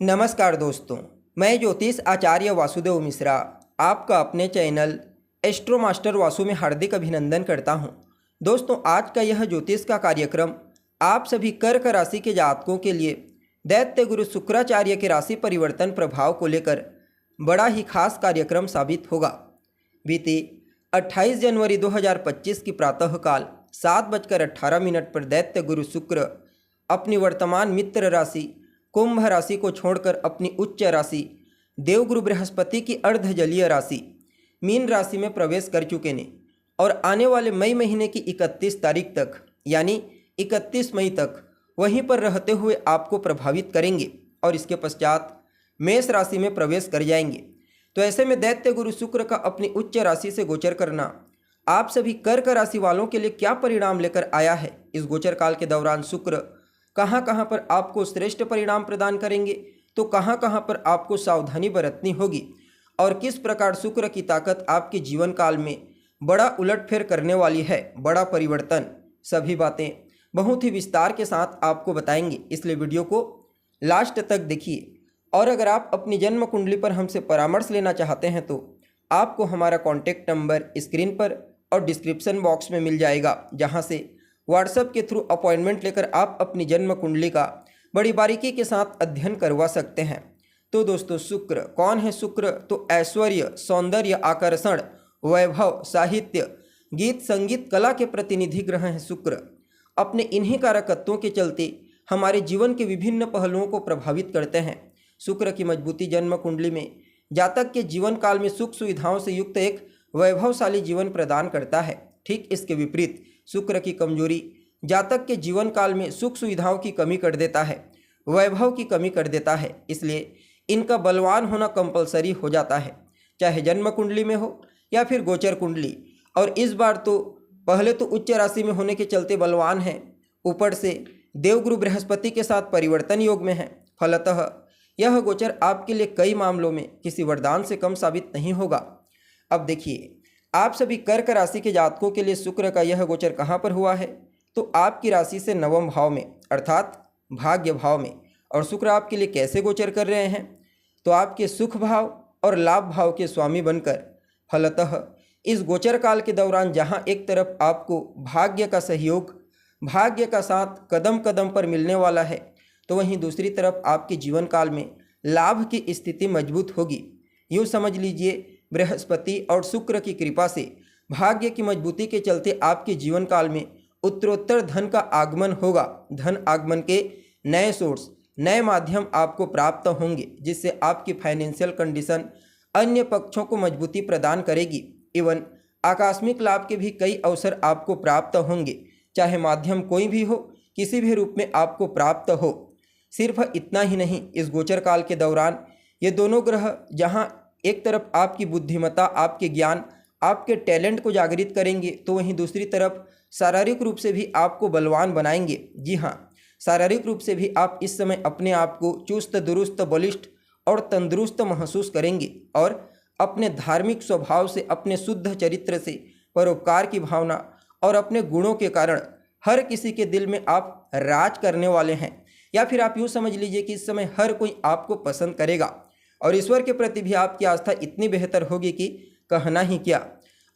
नमस्कार दोस्तों, मैं ज्योतिष आचार्य वासुदेव मिश्रा आपका अपने चैनल एस्ट्रो मास्टर वासु में हार्दिक अभिनंदन करता हूं। दोस्तों, आज का यह ज्योतिष का कार्यक्रम आप सभी कर्क राशि के जातकों के लिए दैत्य गुरु शुक्राचार्य के राशि परिवर्तन प्रभाव को लेकर बड़ा ही खास कार्यक्रम साबित होगा। बीती 28 जनवरी 2025 की प्रातःकाल 7:18 पर दैत्य गुरु शुक्र अपनी वर्तमान मित्र राशि कुंभ राशि को छोड़कर अपनी उच्च राशि देवगुरु बृहस्पति की अर्ध जलीय राशि मीन राशि में प्रवेश कर चुके ने और आने वाले मई महीने की 31 तारीख तक यानी 31 मई तक वहीं पर रहते हुए आपको प्रभावित करेंगे और इसके पश्चात मेष राशि में प्रवेश कर जाएंगे। तो ऐसे में दैत्य गुरु शुक्र का अपनी उच्च राशि से गोचर करना आप सभी कर्क राशि वालों के लिए क्या परिणाम लेकर आया है। इस गोचर काल के दौरान शुक्र कहाँ कहाँ पर आपको श्रेष्ठ परिणाम प्रदान करेंगे, तो कहाँ कहाँ पर आपको सावधानी बरतनी होगी और किस प्रकार शुक्र की ताकत आपके जीवन काल में बड़ा उलटफेर करने वाली है, बड़ा परिवर्तन, सभी बातें बहुत ही विस्तार के साथ आपको बताएंगे। इसलिए वीडियो को लास्ट तक देखिए। और अगर आप अपनी जन्म कुंडली पर हमसे परामर्श लेना चाहते हैं तो आपको हमारा कॉन्टैक्ट नंबर स्क्रीन पर और डिस्क्रिप्शन बॉक्स में मिल जाएगा, जहाँ से व्हाट्सएप के थ्रू अपॉइंटमेंट लेकर आप अपनी जन्म कुंडली का बड़ी बारीकी के साथ अध्ययन करवा सकते हैं। तो दोस्तों, शुक्र कौन है? शुक्र तो ऐश्वर्य, सौंदर्य, आकर्षण, वैभव, साहित्य, गीत, संगीत, कला के प्रतिनिधि ग्रह हैं शुक्र। अपने इन्हीं कारकत्वों के चलते हमारे जीवन के विभिन्न पहलुओं को प्रभावित करते हैं। शुक्र की मजबूती जन्म कुंडली में जातक के जीवन काल में सुख सुविधाओं से युक्त एक वैभवशाली जीवन प्रदान करता है। ठीक इसके विपरीत शुक्र की कमजोरी जातक के जीवन काल में सुख सुविधाओं की कमी कर देता है, वैभव की कमी कर देता है। इसलिए इनका बलवान होना कंपलसरी हो जाता है, चाहे जन्म कुंडली में हो या फिर गोचर कुंडली। और इस बार तो पहले तो उच्च राशि में होने के चलते बलवान है, ऊपर से देवगुरु बृहस्पति के साथ परिवर्तन योग में है। फलतः यह गोचर आपके लिए कई मामलों में किसी वरदान से कम साबित नहीं होगा। अब देखिए, आप सभी कर्क राशि के जातकों के लिए शुक्र का यह गोचर कहाँ पर हुआ है, तो आपकी राशि से नवम भाव में अर्थात भाग्य भाव में। और शुक्र आपके लिए कैसे गोचर कर रहे हैं, तो आपके सुख भाव और लाभ भाव के स्वामी बनकर फलतः इस गोचर काल के दौरान जहाँ एक तरफ आपको भाग्य का सहयोग, भाग्य का साथ कदम कदम पर मिलने वाला है, तो वहीं दूसरी तरफ आपके जीवन काल में लाभ की स्थिति मजबूत होगी। यूँ समझ लीजिए, बृहस्पति और शुक्र की कृपा से भाग्य की मजबूती के चलते आपके जीवन काल में उत्तरोत्तर धन का आगमन होगा। धन आगमन के नए सोर्स, नए माध्यम आपको प्राप्त होंगे, जिससे आपकी फाइनेंशियल कंडीशन अन्य पक्षों को मजबूती प्रदान करेगी। इवन आकस्मिक लाभ के भी कई अवसर आपको प्राप्त होंगे, चाहे माध्यम कोई भी हो, किसी भी रूप में आपको प्राप्त हो। सिर्फ इतना ही नहीं, इस गोचर काल के दौरान ये दोनों ग्रह जहाँ एक तरफ आपकी बुद्धिमत्ता, आपके ज्ञान, आपके टैलेंट को जागृत करेंगे, तो वहीं दूसरी तरफ शारीरिक रूप से भी आपको बलवान बनाएंगे। जी हाँ, शारीरिक रूप से भी आप इस समय अपने आप को चुस्त दुरुस्त, बलिष्ठ और तंदुरुस्त महसूस करेंगे और अपने धार्मिक स्वभाव से, अपने शुद्ध चरित्र से, परोपकार की भावना और अपने गुणों के कारण हर किसी के दिल में आप राज करने वाले हैं। या फिर आप यूँ समझ लीजिए कि इस समय हर कोई आपको पसंद करेगा और ईश्वर के प्रति भी आपकी आस्था इतनी बेहतर होगी कि कहना ही क्या।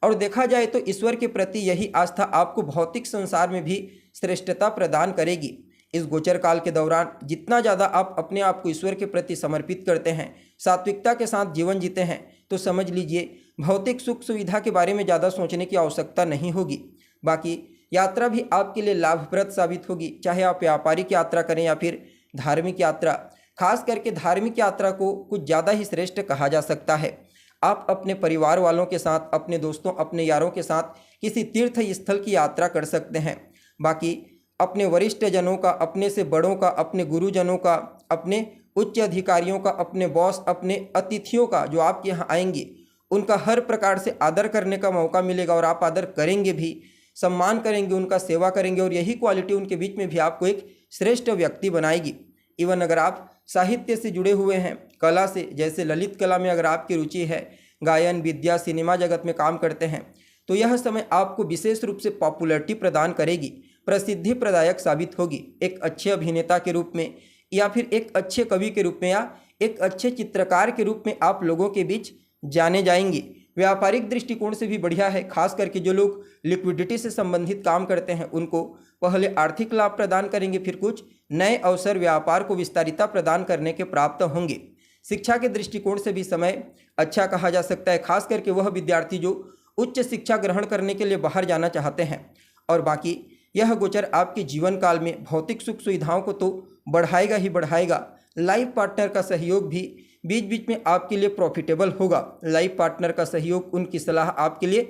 और देखा जाए तो ईश्वर के प्रति यही आस्था आपको भौतिक संसार में भी श्रेष्ठता प्रदान करेगी। इस गोचर काल के दौरान जितना ज़्यादा आप अपने आप को ईश्वर के प्रति समर्पित करते हैं, सात्विकता के साथ जीवन जीते हैं, तो समझ लीजिए भौतिक सुख सुविधा के बारे में ज़्यादा सोचने की आवश्यकता नहीं होगी। बाकी यात्रा भी आपके लिए लाभप्रद साबित होगी, चाहे आप व्यापारिक यात्रा करें या फिर धार्मिक यात्रा। खास करके धार्मिक यात्रा को कुछ ज़्यादा ही श्रेष्ठ कहा जा सकता है। आप अपने परिवार वालों के साथ, अपने दोस्तों, अपने यारों के साथ किसी तीर्थ स्थल की यात्रा कर सकते हैं। बाकी अपने वरिष्ठ जनों का, अपने से बड़ों का, अपने गुरुजनों का, अपने उच्च अधिकारियों का, अपने बॉस, अपने अतिथियों का जो आपके यहाँ आएंगे, उनका हर प्रकार से आदर करने का मौका मिलेगा और आप आदर करेंगे भी, सम्मान करेंगे, उनका सेवा करेंगे और यही क्वालिटी उनके बीच में भी आपको एक श्रेष्ठ व्यक्ति बनाएगी। इवन अगर आप साहित्य से जुड़े हुए हैं, कला से, जैसे ललित कला में अगर आपकी रुचि है, गायन, विद्या, सिनेमा जगत में काम करते हैं, तो यह समय आपको विशेष रूप से पॉपुलैरिटी प्रदान करेगी, प्रसिद्धि प्रदायक साबित होगी। एक अच्छे अभिनेता के रूप में, या फिर एक अच्छे कवि के रूप में या एक अच्छे चित्रकार के रूप में आप लोगों के बीच जाने जाएंगे। व्यापारिक दृष्टिकोण से भी बढ़िया है, खास करके जो लोग लिक्विडिटी से संबंधित काम करते हैं उनको पहले आर्थिक लाभ प्रदान करेंगे, फिर कुछ नए अवसर व्यापार को विस्तारिता प्रदान करने के प्राप्त होंगे। शिक्षा के दृष्टिकोण से भी समय अच्छा कहा जा सकता है, खास करके वह विद्यार्थी जो उच्च शिक्षा ग्रहण करने के लिए बाहर जाना चाहते हैं। और बाकी यह गोचर आपके जीवन काल में भौतिक सुख सुविधाओं को तो बढ़ाएगा ही बढ़ाएगा, लाइफ पार्टनर का सहयोग भी बीच बीच में आपके लिए प्रॉफिटेबल होगा। लाइफ पार्टनर का सहयोग, उनकी सलाह आपके लिए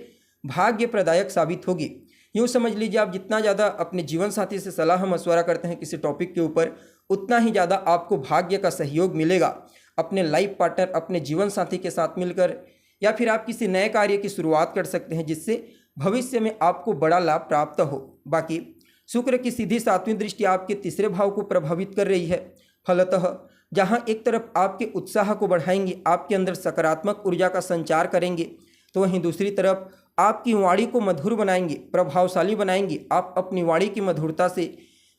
भाग्य प्रदायक साबित होगी। यूँ समझ लीजिए, आप जितना ज़्यादा अपने जीवन साथी से सलाह मशवरा करते हैं किसी टॉपिक के ऊपर, उतना ही ज़्यादा आपको भाग्य का सहयोग मिलेगा। अपने लाइफ पार्टनर, अपने जीवन साथी के साथ मिलकर या फिर आप किसी नए कार्य की शुरुआत कर सकते हैं जिससे भविष्य में आपको बड़ा लाभ प्राप्त हो। बाकी शुक्र की सीधी 7वीं दृष्टि आपके तीसरे भाव को प्रभावित कर रही है। फलतः जहां एक तरफ आपके उत्साह को बढ़ाएंगे, आपके अंदर सकारात्मक ऊर्जा का संचार करेंगे, तो वहीं दूसरी तरफ आपकी वाणी को मधुर बनाएंगे, प्रभावशाली बनाएंगे। आप अपनी वाणी की मधुरता से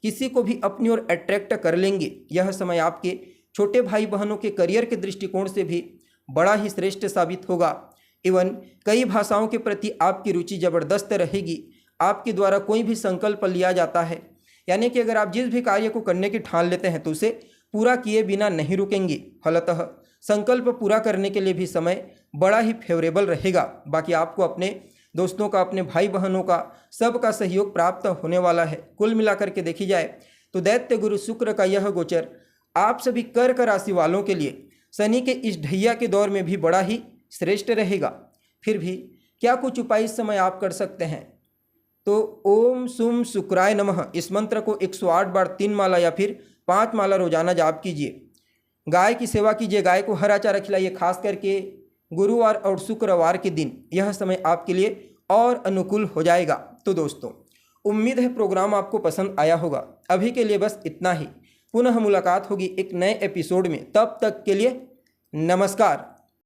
किसी को भी अपनी ओर अट्रैक्ट कर लेंगे। यह समय आपके छोटे भाई बहनों के करियर के दृष्टिकोण से भी बड़ा ही श्रेष्ठ साबित होगा। इवन कई भाषाओं के प्रति आपकी रुचि ज़बरदस्त रहेगी। आपके द्वारा कोई भी संकल्प लिया जाता है, यानी कि अगर आप जिस भी कार्य को करने की ठान लेते हैं तो उसे पूरा किए बिना नहीं रुकेंगे। फलतः संकल्प पूरा करने के लिए भी समय बड़ा ही फेवरेबल रहेगा। बाकी आपको अपने दोस्तों का, अपने भाई बहनों का, सबका सहयोग प्राप्त होने वाला है। कुल मिलाकर के देखी जाए तो दैत्य गुरु शुक्र का यह गोचर आप सभी कर्क राशि वालों के लिए शनि के इस ढैया के दौर में भी बड़ा ही श्रेष्ठ रहेगा। फिर भी क्या कुछ उपाय इस समय आप कर सकते हैं? तो ओम सुम शुक्राय नमः इस मंत्र को 108 बार 3 माला या फिर 5 माला रोजाना जाप कीजिए। गाय की सेवा कीजिए, गाय को हरा चारा खिलाइए, खास करके गुरुवार और शुक्रवार के दिन। यह समय आपके लिए और अनुकूल हो जाएगा। तो दोस्तों, उम्मीद है प्रोग्राम आपको पसंद आया होगा। अभी के लिए बस इतना ही। पुनः मुलाकात होगी एक नए एपिसोड में। तब तक के लिए नमस्कार।